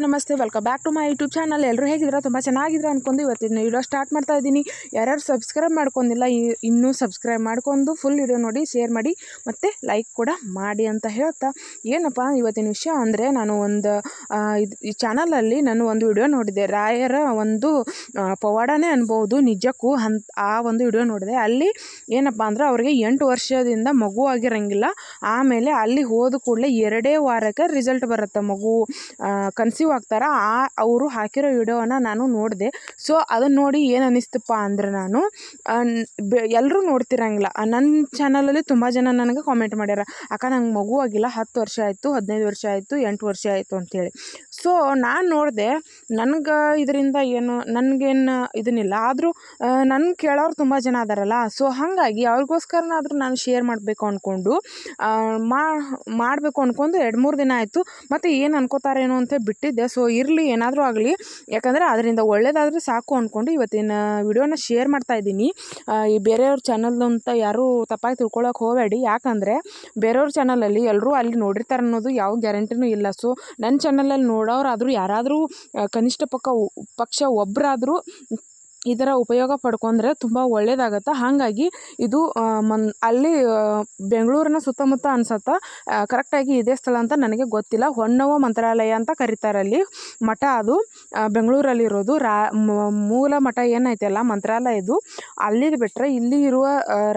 ನಮಸ್ತೆ, welcome back to my YouTube channel. ಎಲ್ಲರೂ ಹೇಗಿದ್ದೀರಾ? ತುಂಬ ಚೆನ್ನಾಗಿದ್ದೀರಾ ಅನ್ಕೊಂಡು ಇವತ್ತಿನ ವಿಡಿಯೋ ಸ್ಟಾರ್ಟ್ ಮಾಡ್ತಾ ಇದ್ದೀನಿ. ಯಾರ್ಯಾರು ಸಬ್ಸ್ಕ್ರೈಬ್ ಮಾಡ್ಕೊಂಡಿಲ್ಲ ಇನ್ನೂ ಸಬ್ಸ್ಕ್ರೈಬ್ ಮಾಡ್ಕೊಂಡು ಫುಲ್ ವಿಡಿಯೋ ನೋಡಿ, ಶೇರ್ ಮಾಡಿ ಮತ್ತು ಲೈಕ್ ಕೂಡ ಮಾಡಿ ಅಂತ ಹೇಳ್ತಾ, ಏನಪ್ಪ ಇವತ್ತಿನ ವಿಷಯ ಅಂದರೆ, ನಾನು ಈ ಚಾನಲಲ್ಲಿ ನಾನು ಒಂದು ವಿಡಿಯೋ ನೋಡಿದೆ. ರಾಯರ ಒಂದು ಪವಾಡನೇ ಅನ್ಬೋದು ನಿಜಕ್ಕೂ ಆ ಒಂದು ವಿಡಿಯೋ ನೋಡಿದೆ. ಅಲ್ಲಿ ಏನಪ್ಪ ಅಂದ್ರೆ ಅವ್ರಿಗೆ 8 ವರ್ಷದಿಂದ ಮಗು ಆಗಿರಂಗಿಲ್ಲ. ಆಮೇಲೆ ಅಲ್ಲಿ ಹೋದ ಕೂಡಲೇ 2 ವಾರಕ್ಕೆ ರಿಸಲ್ಟ್ ಬರುತ್ತೆ, ಮಗು ಕನ್ಸೀವ್ ಆಗ್ತಾರ. ಅವರು ಹಾಕಿರೋ ವಿಡಿಯೋನ ನಾನು ನೋಡಿದೆ. ಸೊ ಅದನ್ನು ನೋಡಿ ಏನು ಅನ್ನಿಸ್ತಪ್ಪ ಅಂದ್ರೆ, ನಾನು ಎಲ್ಲರೂ ನೋಡ್ತಿರಂಗಿಲ್ಲ. ನನ್ನ ಚಾನಲಲ್ಲಿ ತುಂಬ ಜನ ನನಗೆ ಕಾಮೆಂಟ್ ಮಾಡ್ಯಾರ, ಅಕ್ಕ ನಂಗೆ ಮಗು ಆಗಿಲ್ಲ, 10 ವರ್ಷ ಆಯಿತು, 15 ವರ್ಷ ಆಯಿತು, 8 ವರ್ಷ ಆಯಿತು ಅಂಥೇಳಿ. ಸೊ ನಾನು ನೋಡಿದೆ, ನನಗೆ ಇದರಿಂದ ನನಗೇನು ಇದನ್ನಿಲ್ಲ. ಆದರೂ ನನ್ನ ಕೇಳೋರು ತುಂಬ ಜನ ಅದಾರಲ್ಲ, ಸೊ ಹಾಗಾಗಿ ಅವ್ರಿಗೋಸ್ಕರನಾದರೂ ನಾನು ಶೇರ್ ಮಾಡಬೇಕು ಅಂದ್ಕೊಂಡು ಮಾಡಬೇಕು ಅಂದ್ಕೊಂಡು 2-3 ದಿನ ಆಯಿತು. ಮತ್ತು ಏನು ಅನ್ಕೋತಾರೇನೋ ಅಂತ ಬಿಟ್ಟಿದ್ದೆ. ಸೊ ಇರಲಿ, ಏನಾದರೂ ಆಗಲಿ, ಯಾಕಂದರೆ ಅದರಿಂದ ಒಳ್ಳೇದಾದರೆ ಸಾಕು ಅಂದ್ಕೊಂಡು ಇವತ್ತಿನ ವಿಡಿಯೋನ ಶೇರ್ ಮಾಡ್ತಾ ಇದ್ದೀನಿ. ಈ ಬೇರೆಯವ್ರ ಚಾನಲ್ ಅಂತ ಯಾರೂ ತಪ್ಪಾಗಿ ತಿಳ್ಕೊಳಕ್ಕೆ ಹೋಗಬೇಡಿ. ಯಾಕಂದರೆ ಬೇರೆಯವ್ರ ಚಾನಲಲ್ಲಿ ಎಲ್ಲರೂ ಅಲ್ಲಿ ನೋಡಿರ್ತಾರೆ ಅನ್ನೋದು ಯಾವ ಗ್ಯಾರಂಟಿನೂ ಇಲ್ಲ. ಸೊ ನನ್ನ ಚಾನಲಲ್ಲಿ ನೋಡೋರಾದರೂ ಯಾರಾದರೂ ಕನಿಷ್ಠ ಪಕ್ಷ ಒಬ್ಬರಾದರೂ ಇದರ ಉಪಯೋಗ ಪಡ್ಕೊಂಡ್ರೆ ತುಂಬ ಒಳ್ಳೆಯದಾಗತ್ತೆ. ಹಾಗಾಗಿ ಇದು ಅಲ್ಲಿ ಬೆಂಗಳೂರಿನ ಸುತ್ತಮುತ್ತ ಅನ್ಸತ್ತೆ. ಕರೆಕ್ಟಾಗಿ ಇದೇ ಸ್ಥಳ ಅಂತ ನನಗೆ ಗೊತ್ತಿಲ್ಲ. ಹೊನ್ನವ ಮಂತ್ರಾಲಯ ಅಂತ ಕರೀತಾರೆ ಅಲ್ಲಿ ಮಠ. ಅದು ಬೆಂಗಳೂರಲ್ಲಿರೋದು. ಮೂಲ ಮಠ ಏನೈತಲ್ಲ ಮಂತ್ರಾಲಯದು, ಅಲ್ಲಿದು ಬಿಟ್ಟರೆ ಇಲ್ಲಿ ಇರುವ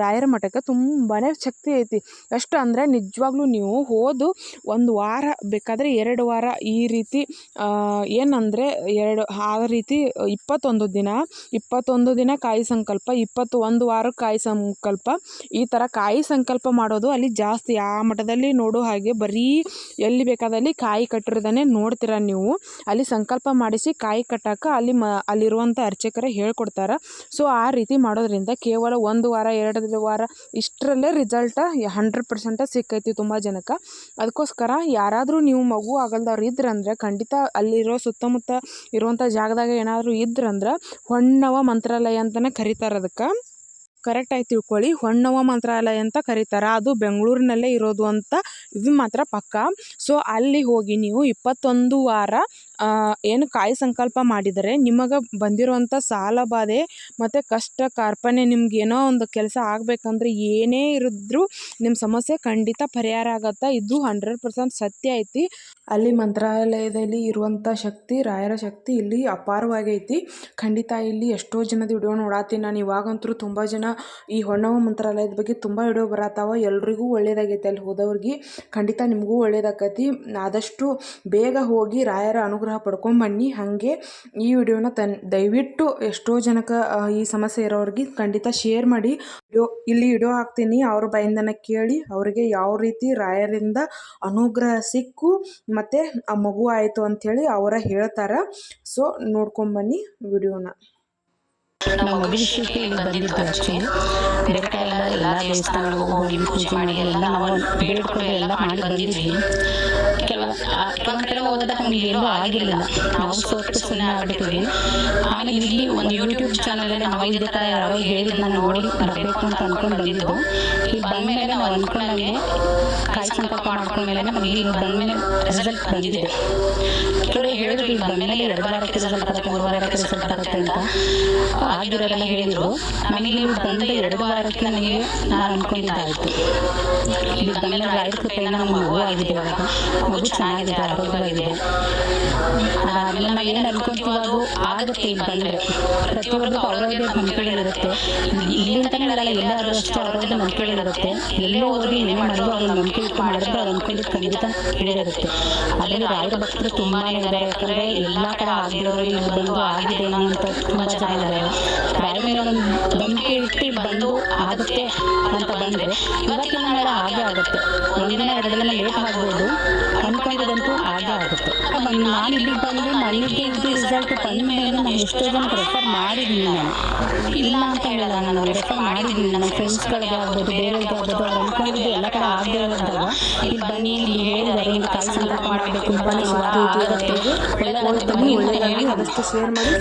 ರಾಯರ ಮಠಕ್ಕೆ ತುಂಬಾ ಶಕ್ತಿ ಐತಿ. ಎಷ್ಟು ಅಂದರೆ ನಿಜವಾಗ್ಲೂ ನೀವು ಹೋದು 1 ವಾರ ಬೇಕಾದರೆ 2 ವಾರ ಈ ರೀತಿ ಏನಂದರೆ ಆ ರೀತಿ 21 ದಿನ ಕಾಯಿ ಸಂಕಲ್ಪ, 21 ವಾರ ಕಾಯಿ ಸಂಕಲ್ಪ, ಈ ಥರ ಕಾಯಿ ಸಂಕಲ್ಪ ಮಾಡೋದು ಅಲ್ಲಿ ಜಾಸ್ತಿ. ಆ ಮಠದಲ್ಲಿ ನೋಡೋ ಹಾಗೆ ಬರೀ ಎಲ್ಲಿ ಬೇಕಾದಲ್ಲಿ ಕಾಯಿ ಕಟ್ಟಿರೋದನ್ನೇ ನೋಡ್ತೀರ ನೀವು. ಅಲ್ಲಿ ಸಂಕಲ್ಪ ಮಾಡಿಸಿ ಕಾಯಿ ಕಟ್ಟಾಕ ಅಲ್ಲಿರುವಂಥ ಅರ್ಚಕರೇ ಹೇಳ್ಕೊಡ್ತಾರೆ. ಸೊ ಆ ರೀತಿ ಮಾಡೋದ್ರಿಂದ ಕೇವಲ 1 ವಾರ 2 ವಾರ ಇಷ್ಟರಲ್ಲೇ ರಿಸಲ್ಟ 100% ಸಿಕ್ಕೈತಿ ತುಂಬ ಜನಕ್ಕೆ. ಅದಕ್ಕೋಸ್ಕರ ಯಾರಾದರೂ ನೀವು ಮಗು ಆಗಲ್ದವ್ರು ಇದ್ರಂದ್ರೆ ಖಂಡಿತ ಅಲ್ಲಿರೋ ಸುತ್ತಮುತ್ತ ಇರುವಂಥ ಜಾಗದಾಗ ಏನಾದರೂ ಇದ್ರಂದ್ರೆ ಹೊನ್ನವ ಮಂತ್ರಾಲಯ ಅಂತಲೇ ಕರೀತಾರೆ. ಅದಕ್ಕೆ ಕರೆಕ್ಟಾಗಿ ತಿಳ್ಕೊಳ್ಳಿ, ಹೊನ್ನವ ಮಂತ್ರಾಲಯ ಅಂತ ಕರೀತಾರೆ. ಅದು ಬೆಂಗಳೂರಿನಲ್ಲೇ ಇರೋದು ಅಂತ ಇದು ಮಾತ್ರ ಪಕ್ಕ. ಸೊ ಅಲ್ಲಿ ಹೋಗಿ ನೀವು 21 ವಾರ ಏನು ಕಾಯಿ ಸಂಕಲ್ಪ ಮಾಡಿದರೆ ನಿಮಗೆ ಬಂದಿರುವಂಥ ಸಾಲ ಬಾಧೆ ಮತ್ತು ಕಷ್ಟ ಕಾರ್ಪಣ್ಯ, ನಿಮ್ಗೆ ಏನೋ ಒಂದು ಕೆಲಸ ಆಗಬೇಕಂದ್ರೆ ಏನೇ ಇರಿದ್ರೂ ನಿಮ್ಮ ಸಮಸ್ಯೆ ಖಂಡಿತ ಪರಿಹಾರ ಆಗತ್ತೆ. ಇದು 100% ಸತ್ಯ ಐತಿ. ಅಲ್ಲಿ ಮಂತ್ರಾಲಯದಲ್ಲಿ ಇರುವಂಥ ಶಕ್ತಿ, ರಾಯರ ಶಕ್ತಿ ಇಲ್ಲಿ ಅಪಾರವಾಗೈತಿ. ಖಂಡಿತ ಇಲ್ಲಿ ಎಷ್ಟೋ ಜನದ ವಿಡಿಯೋ ನೋಡಾತೀನಿ ನಾನು. ಇವಾಗಂತೂ ತುಂಬ ಜನ ಈ ಹೊನ್ನವ ಮಂತ್ರಾಲಯದ ಬಗ್ಗೆ ತುಂಬ ವಿಡಿಯೋ ಬರತ್ತಾವ. ಎಲ್ರಿಗೂ ಒಳ್ಳೇದಾಗೈತೆ. ಅಲ್ಲಿ ಹೋದವ್ರಿಗೆ ಖಂಡಿತ ನಿಮಗೂ ಒಳ್ಳೇದಾಕೈತಿ. ಆದಷ್ಟು ಬೇಗ ಹೋಗಿ ರಾಯರ ಅನುಗ್ರಹ ಪಡ್ಕೊಂಬನ್ನಿ. ಹಾಗೆ ಈ ವಿಡಿಯೋನ ದಯವಿಟ್ಟು ಎಷ್ಟೋ ಜನಕ್ಕೆ ಈ ಸಮಸ್ಯೆ ಇರೋರಿಗೆ ಖಂಡಿತ ಶೇರ್ ಮಾಡಿ. ಇಲ್ಲಿ ವಿಡಿಯೋ ಹಾಕ್ತೀನಿ, ಅವ್ರ ಬಾಯಿಂದನೇ ಕೇಳಿ ಅವರಿಗೆ ಯಾವ ರೀತಿ ರಾಯರಿಂದ ಅನುಗ್ರಹ ಸಿಕ್ಕು ಮತ್ತು ಆ ಮಗು ಆಯಿತು ಅಂಥೇಳಿ ಅವರ ಹೇಳ್ತಾರೆ. ಸೊ ನೋಡ್ಕೊಂಬನ್ನಿ ವಿಡಿಯೋನ. ನಾವು ಮದುವೆ ವಿಷಯಕ್ಕೆ ಇಲ್ಲಿ ಬಂದಿದ್ದು ಆ್ಯಕ್ಚುಲಿ ಬೇಕಾಗಿಲ್ಲ. ಎಲ್ಲ ದೇವಸ್ಥಾನಗಳಿಗೂ ಹೋಗಿ ಪೂಜೆ ಮಾಡಿ ಎಲ್ಲ ನಾವು ಬೇಡ್ಕೊಂಡು ಎಲ್ಲ ಮಾಡಿ ಬಂದಿದ್ವಿ. ಕೆಲವೊಂದು ಕಡೆ ಹೋದಾಗ ನಮಗೆ ಏನೂ ಆಗಿರಲಿಲ್ಲ. ನಾವು ಸುಮ್ಮನೆ ಆಗ್ಬಿಟ್ಟಿದ್ವಿ. ಆಮೇಲೆ ಇಲ್ಲಿ ಒಂದು ಯೂಟ್ಯೂಬ್ ಚಾನಲಲ್ಲಿ ನಾವು ಇದೇ ಥರ ಯಾರೋ ಹೇಳಿದ್ನ ನೋಡಿ ಬರಬೇಕು ಅಂತ ಅಂದ್ಕೊಂಡು ಬಂದಿದ್ದು. ಇಲ್ಲಿ ಬಂದಮೇಲೆ ನಾವು ಅಂದ್ಕೊಂಡಂಗೆ ಕಾಯಿ ಸಂಕಲ್ಪ ಮಾಡ್ಕೊಂಡ್ಮೇಲೆ ನಮಗೆ ಇಲ್ಲಿ ಬಂದಮೇಲೆ ರಿಸಲ್ಟ್ ಬಂದಿದೆ. ಕೆಲವರು ಹೇಳಿದ್ರು ಇಲ್ಲಿ ಬಂದಮೇಲೆ 2 ವಾರಕ್ಕೆ ರಿಸಲ್ಟ್ ಬರುತ್ತೆ, 3 ವಾರಕ್ಕೆ ರಿಸಲ್ಟ್ ಬರುತ್ತೆ ಅಂತ ಆಗಿರೋರೆಲ್ಲ ಹೇಳಿದ್ರು. ನಮಗೆ ಇಲ್ಲಿ ಬಂದ 2 ವಾರಕ್ಕೆ ನನಗೆ ನಾನು ಅಂದ್ಕೊಂಡಿದ್ದಾಯಿತು. ಇಲ್ಲಿ ಬಂದಮೇಲೆ ರಾಯರ ಕೃಪೆಯಿಂದ ನಮಗೆ ಮಗು ಆಗಿದೆ. ಇವಾಗ ಮಗು ಚೆನ್ನಾಗಿದೆ, ಆರೋಗ್ಯವಾಗಿದೆ. ಅದೆಲ್ಲ ನಾವು ಏನು ಅನ್ಕೊಂತೀವೋ ಅದು ಆಗುತ್ತೆ. ಇಲ್ಲಿ ಬಂದರೆ ಪ್ರತಿಯೊಬ್ಬರಿಗೂ ಅವರವ್ರದೇ ನಂಬಿಕೆಗಳಿರುತ್ತೆ. ಇಲ್ಲಿಂತಲೇ ಅಲ್ಲ, ಎಲ್ಲಾದರೂ ಅಷ್ಟೇ ಅವರವ್ರದ್ದು ನಂಬಿಕೆಗಳಿರುತ್ತೆ. ಎಲ್ಲೋ ಓದಿ ಏನೇ ಮಾಡಿದ್ರು ಅವ್ರ ನಂಬಿಕೆ ಇಟ್ಟು ಮಾಡಿದ್ರೆ ಅವ್ರು ಅಂದ್ಕೊಂಡಿದ್ದು ಖಂಡಿತ ಹಿಡಿದಿರುತ್ತೆ. ಅದರಲ್ಲಿ ರಾಯರ ಭಕ್ತರು ತುಂಬಾ ಇದ್ದಾರೆ. ಯಾಕಂದರೆ ಎಲ್ಲ ಕಡೆ ಆಗಿರೋರು ಇಲ್ಲಿ ಬಂದು ಆಗಿದೆ ಅಂತ ತುಂಬ ಜನ ಇದ್ದಾರೆ. ರಾಯರ ಮೇಲೆ ಒಂದು ನಂಬಿಕೆ ಇಟ್ಟು ಬಂದು ಆಗುತ್ತೆ ಅಂತ ಬಂದರೆ ಇವತ್ತಿನ ನಾಳೆ ಹಾಗೆ ಆಗುತ್ತೆ. 1 ದಿನ 2 ದಿನ ಲೇಟ್ ಆಗ್ಬೋದು, ಅಂದ್ಕೊಂಡಿದ್ದಂತೂ ಹಾಗೆ ಆಗುತ್ತೆ. ನಾನು ಇಲ್ಲಿಗೆ ಬಂದು ನನಗೆ ಇದು ರಿಸಲ್ಟ್ ಬಂದ ಮೇಲೆ ನಾನು ಎಷ್ಟೋ ಜನಕ್ಕೆ ರೆಫರ್ ಮಾಡಿದ್ದೀನಿ. ನಾನು ಇಲ್ಲ ಅಂತ ಹೇಳಲ್ಲ, ನಾನು ರೆಫರ್ ಮಾಡಿದ್ದೀನಿ. ನನ್ನ ಫ್ರೆಂಡ್ಸ್ಗಳಿಗೆ ಆಗ್ಬೋದು, ಬೇರೆಯವ್ರಿಗೆ ಆಗ್ಬೋದು, ಅವ್ರು ಅಂದ್ಕೊಂಡಿದ್ದು ಎಲ್ಲ ಕಡೆ ಆಗದೆ ಇರೋದಾಗ ಇಲ್ಲಿ ಬನ್ನಿ, ಇಲ್ಲಿ ಹೇಳಿದ್ದಾರೆ ಇಲ್ಲಿ ಕಾಯಿ ಸಂಕಲ್ಪ ಮಾಡಬೇಕು, ಒಳ್ಳೆಯದಾಗಿ ಆದಷ್ಟು ಶೇರ್ ಮಾಡಿ.